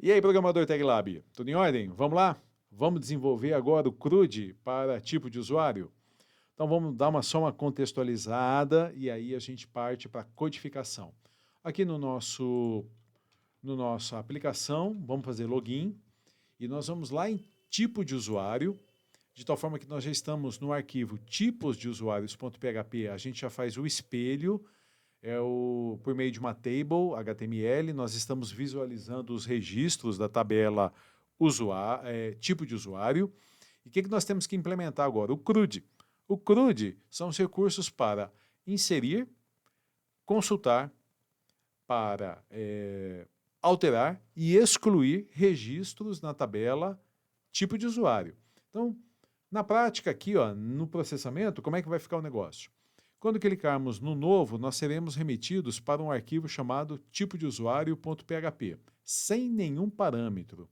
E aí, programador TagLab, tudo em ordem? Vamos lá? Vamos desenvolver agora o CRUD para tipo de usuário? Então vamos dar só uma contextualizada e aí a gente parte para a codificação. Aqui no nossa aplicação, vamos fazer login e nós vamos lá em tipo de usuário, de tal forma que nós já estamos no arquivo tipos de usuários.php, a gente já faz o espelho, por meio de uma table HTML, nós estamos visualizando os registros da tabela tipo de usuário. E o que nós temos que implementar agora? O CRUD. O CRUD são os recursos para inserir, consultar, para alterar e excluir registros na tabela tipo de usuário. Então, na prática aqui, ó, no processamento, como é que vai ficar o negócio? Quando clicarmos no novo, nós seremos remetidos para um arquivo chamado tipo de usuário.php, sem nenhum parâmetro.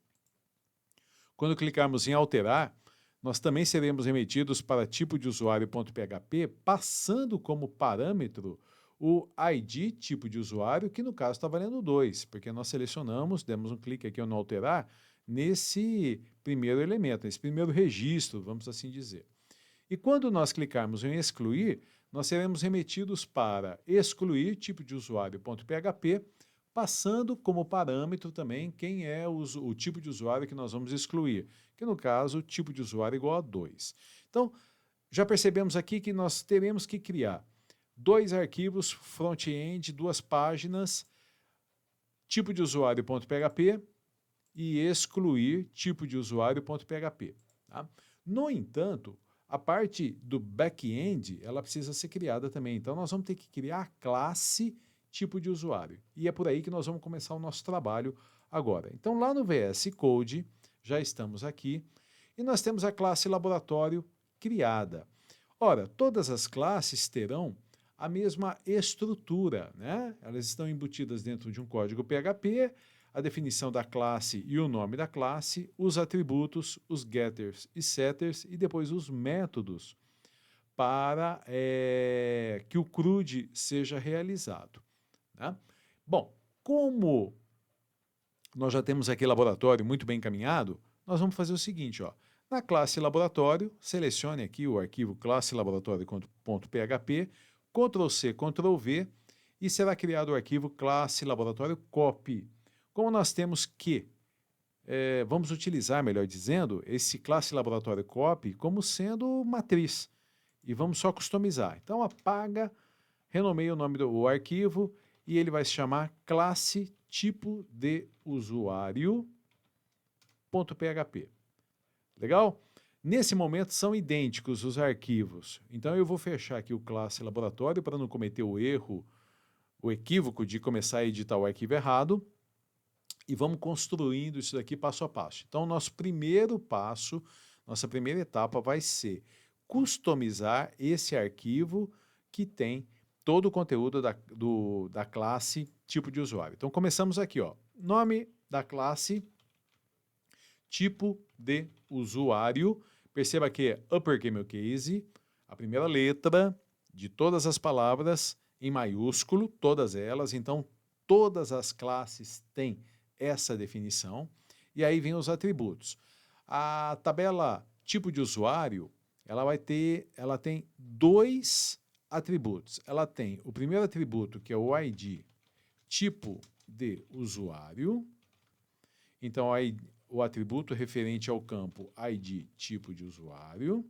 Quando clicarmos em alterar, nós também seremos remetidos para tipo de usuário.php, passando como parâmetro o ID tipo de usuário, que no caso está valendo 2, porque nós selecionamos, demos um clique aqui no alterar, nesse primeiro elemento, nesse primeiro registro, vamos assim dizer. E quando nós clicarmos em excluir, nós seremos remetidos para excluir tipo de usuário.php, passando como parâmetro também quem é o tipo de usuário que nós vamos excluir, que no caso, tipo de usuário igual a 2. Então, já percebemos aqui que nós teremos que criar dois arquivos front-end, duas páginas, tipo de usuário.php e excluir tipo de usuário.php. Tá? No entanto, a parte do back-end, ela precisa ser criada também. Então, nós vamos ter que criar a classe tipo de usuário. E é por aí que nós vamos começar o nosso trabalho agora. Então, lá no VS Code, já estamos aqui, e nós temos a classe laboratório criada. Ora, todas as classes terão a mesma estrutura, né? Elas estão embutidas dentro de um código PHP, a definição da classe e o nome da classe, os atributos, os getters e setters e depois os métodos para que o CRUD seja realizado. Né? Bom, como nós já temos aqui laboratório muito bem encaminhado, nós vamos fazer o seguinte, ó. Na classe laboratório, selecione aqui o arquivo classe laboratório.php, Ctrl+C, Ctrl+V, e será criado o arquivo classe laboratório copy. Como nós temos que, vamos utilizar, melhor dizendo, esse classe laboratório copy como sendo matriz. E vamos só customizar. Então apaga, renomeia o nome do arquivo e ele vai se chamar classe tipo de usuário.php. Legal? Nesse momento são idênticos os arquivos. Então eu vou fechar aqui o classe laboratório para não cometer o erro, o equívoco de começar a editar o arquivo errado. E vamos construindo isso daqui passo a passo. Então, nosso primeiro passo, nossa primeira etapa vai ser customizar esse arquivo que tem todo o conteúdo da classe tipo de usuário. Então, começamos aqui, ó, nome da classe, tipo de usuário. Perceba que é uppercase, a primeira letra de todas as palavras em maiúsculo, todas elas. Então, todas as classes têm essa definição. E aí vem os atributos. A tabela tipo de usuário, ela tem dois atributos. Ela tem o primeiro atributo, que é o ID, tipo de usuário. Então, aí, o atributo referente ao campo ID, tipo de usuário,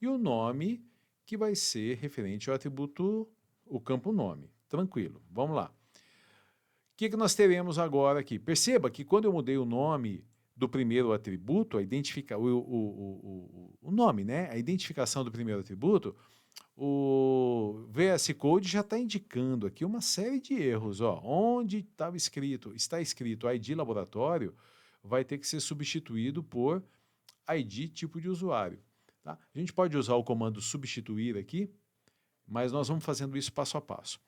e o nome, que vai ser referente ao atributo, o campo nome. Tranquilo, vamos lá. O que nós teremos agora aqui? Perceba que quando eu mudei o nome do primeiro atributo, o nome, né? A identificação do primeiro atributo, o VS Code já está indicando aqui uma série de erros. Ó. Onde está escrito ID laboratório, vai ter que ser substituído por ID tipo de usuário. Tá? A gente pode usar o comando substituir aqui, mas nós vamos fazendo isso passo a passo.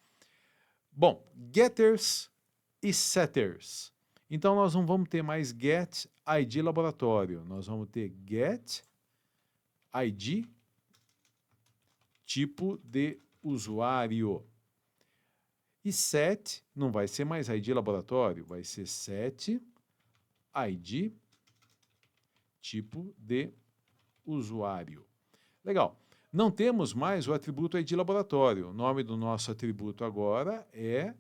Bom, getters e setters. Então, nós não vamos ter mais get ID laboratório, nós vamos ter get ID tipo de usuário. E set não vai ser mais ID laboratório, vai ser set ID, tipo de usuário. Legal. Não temos mais o atributo ID laboratório. O nome do nosso atributo agora é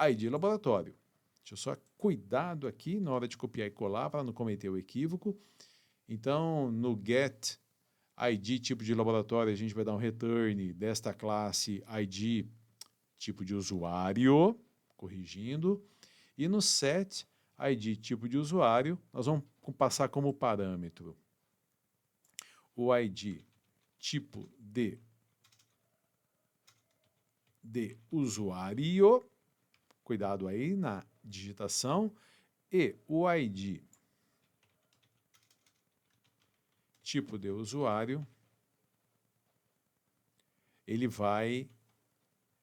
ID laboratório. Deixa eu só cuidado aqui na hora de copiar e colar para não cometer o equívoco. Então, no get ID tipo de laboratório, a gente vai dar um return desta classe ID tipo de usuário, corrigindo. E no set ID tipo de usuário, nós vamos passar como parâmetro o ID tipo de usuário, cuidado aí na digitação, e o ID tipo de usuário, ele vai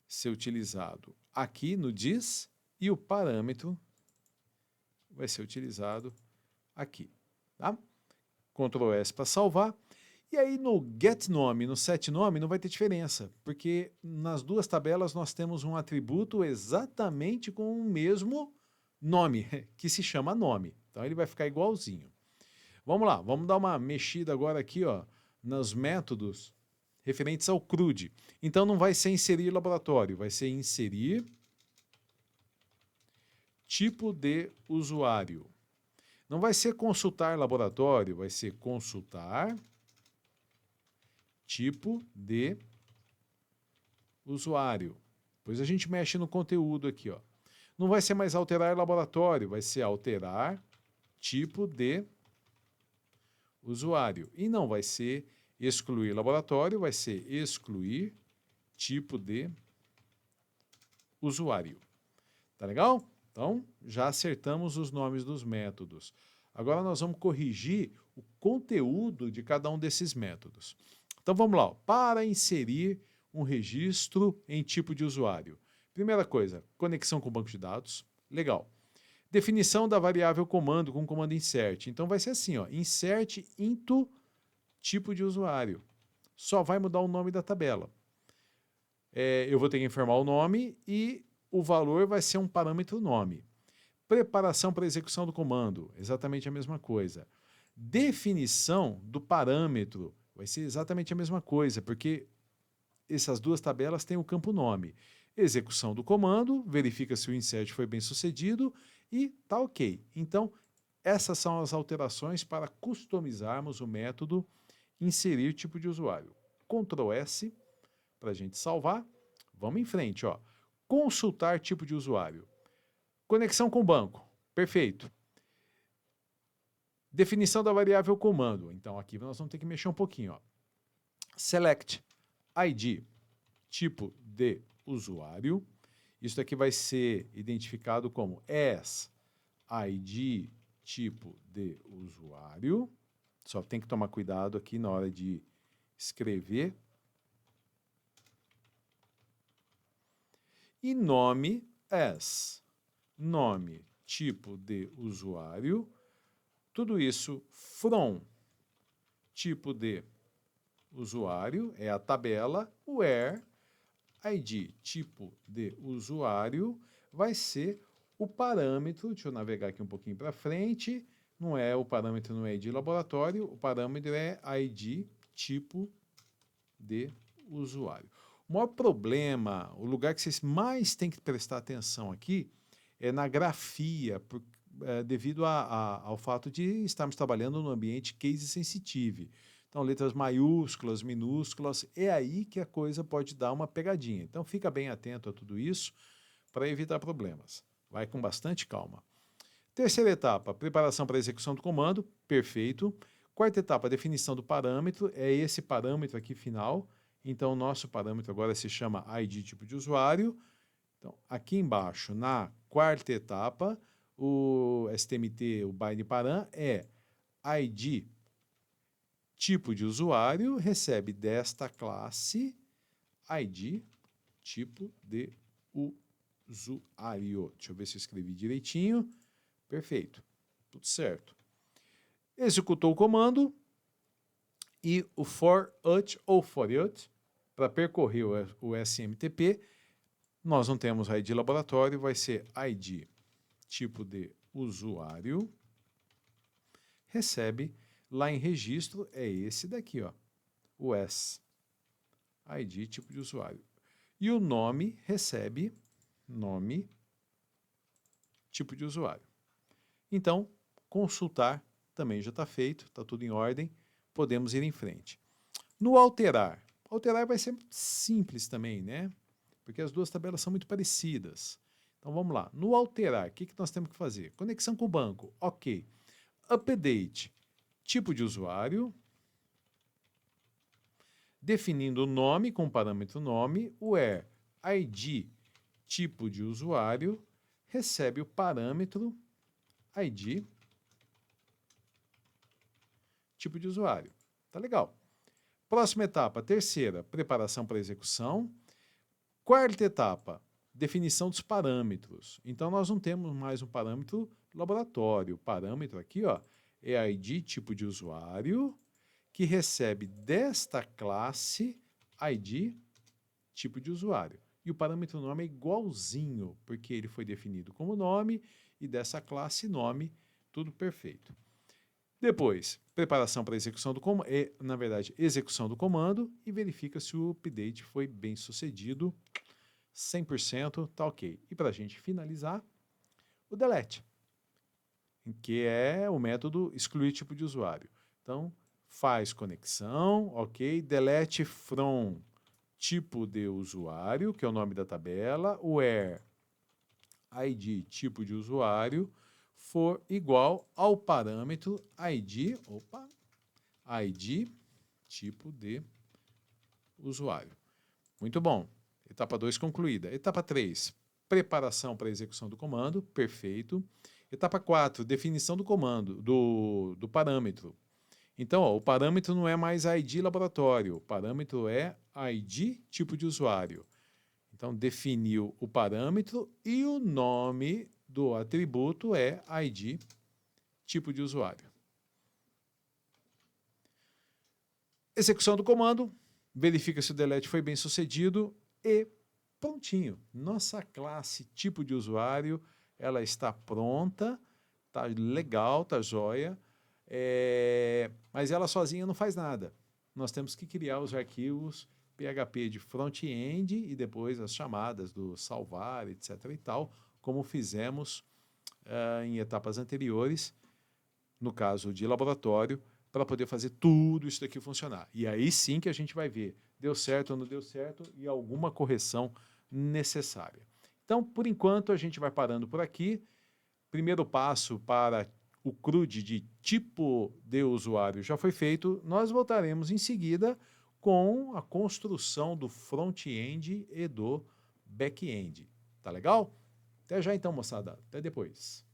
ser utilizado aqui no dis e o parâmetro vai ser utilizado aqui, tá? Ctrl S para salvar. E aí no getNome, no setNome, não vai ter diferença, porque nas duas tabelas nós temos um atributo exatamente com o mesmo nome, que se chama nome. Então ele vai ficar igualzinho. Vamos lá, vamos dar uma mexida agora aqui, ó, nos métodos referentes ao CRUD. Então não vai ser inserir laboratório, vai ser inserir tipo de usuário. Não vai ser consultar laboratório, vai ser consultar tipo de usuário. Depois a gente mexe no conteúdo aqui, ó. Não vai ser mais alterar laboratório, vai ser alterar tipo de usuário. E não vai ser excluir laboratório, vai ser excluir tipo de usuário. Tá legal? Então, já acertamos os nomes dos métodos. Agora nós vamos corrigir o conteúdo de cada um desses métodos. Então vamos lá, ó. Para inserir um registro em tipo de usuário. Primeira coisa, conexão com o banco de dados. Legal. Definição da variável comando com o comando insert. Então vai ser assim, ó, insert into tipo de usuário. Só vai mudar o nome da tabela. Eu vou ter que informar o nome e o valor vai ser um parâmetro nome. Preparação para execução do comando, exatamente a mesma coisa. Definição do parâmetro vai ser exatamente a mesma coisa, porque essas duas tabelas têm o campo nome. Execução do comando, verifica se o insert foi bem sucedido e tá ok. Então, essas são as alterações para customizarmos o método inserir tipo de usuário. Ctrl S para a gente salvar. Vamos em frente, ó. Consultar tipo de usuário. Conexão com o banco. Perfeito. Definição da variável comando. Então, aqui nós vamos ter que mexer um pouquinho, ó. Select ID, tipo de usuário. Isso aqui vai ser identificado como as ID, tipo de usuário. Só tem que tomar cuidado aqui na hora de escrever. E nome as, nome, tipo de usuário. Tudo isso from, tipo de usuário, é a tabela, where, ID, tipo de usuário, vai ser o parâmetro, deixa eu navegar aqui um pouquinho para frente, não é o parâmetro no ID laboratório, o parâmetro é ID, tipo de usuário. O maior problema, o lugar que vocês mais têm que prestar atenção aqui é na grafia, devido ao fato de estarmos trabalhando no ambiente case sensitive. Então, letras maiúsculas, minúsculas, é aí que a coisa pode dar uma pegadinha. Então, fica bem atento a tudo isso para evitar problemas. Vai com bastante calma. Terceira etapa, preparação para a execução do comando, perfeito. Quarta etapa, definição do parâmetro, é esse parâmetro aqui final. Então, o nosso parâmetro agora se chama ID tipo de usuário. Então, aqui embaixo, na quarta etapa, o STMT, o bind param, é ID tipo de usuário, recebe desta classe ID tipo de usuário. Deixa eu ver se eu escrevi direitinho. Perfeito, tudo certo. Executou o comando e o for-ut ou for-ut, para percorrer o SMTP, nós não temos ID laboratório, vai ser ID tipo de usuário, recebe lá em registro, é esse daqui, ó, o S, ID, tipo de usuário. E o nome recebe nome, tipo de usuário. Então, consultar também já está feito, está tudo em ordem, podemos ir em frente. No alterar vai ser simples também, né? Porque as duas tabelas são muito parecidas. Então vamos lá. No alterar, o que nós temos que fazer? Conexão com o banco, ok. Update, tipo de usuário, definindo o nome com o parâmetro nome, where ID, tipo de usuário, recebe o parâmetro ID, tipo de usuário. Tá legal. Próxima etapa, terceira, preparação para execução. Quarta etapa, definição dos parâmetros. Então, nós não temos mais um parâmetro laboratório. O parâmetro aqui, ó, é ID, tipo de usuário, que recebe desta classe ID, tipo de usuário. E o parâmetro nome é igualzinho, porque ele foi definido como nome e dessa classe nome, tudo perfeito. Depois, preparação para execução do comando, na verdade, execução do comando e verifica se o update foi bem sucedido, 100%, tá ok. E para a gente finalizar, o delete, que é o método excluir tipo de usuário. Então, faz conexão, ok, delete from tipo de usuário, que é o nome da tabela, where ID, tipo de usuário, for igual ao parâmetro ID, ID, tipo de usuário. Muito bom. Etapa 2 concluída. Etapa 3, preparação para a execução do comando, perfeito. Etapa 4, definição do comando, do parâmetro. Então, ó, o parâmetro não é mais ID laboratório, o parâmetro é ID, tipo de usuário. Então, definiu o parâmetro e o nome do atributo é ID, tipo de usuário. Execução do comando, verifica se o delete foi bem sucedido e prontinho. Nossa classe tipo de usuário, ela está pronta, tá legal, tá joia, mas ela sozinha não faz nada. Nós temos que criar os arquivos PHP de front-end e depois as chamadas do salvar, etc. e tal, como fizemos em etapas anteriores, no caso de laboratório, para poder fazer tudo isso daqui funcionar. E aí sim que a gente vai ver, deu certo ou não deu certo e alguma correção necessária. Então, por enquanto, a gente vai parando por aqui. Primeiro passo para o CRUD de tipo de usuário já foi feito. Nós voltaremos em seguida com a construção do front-end e do back-end. Tá legal? Até já então, moçada. Até depois.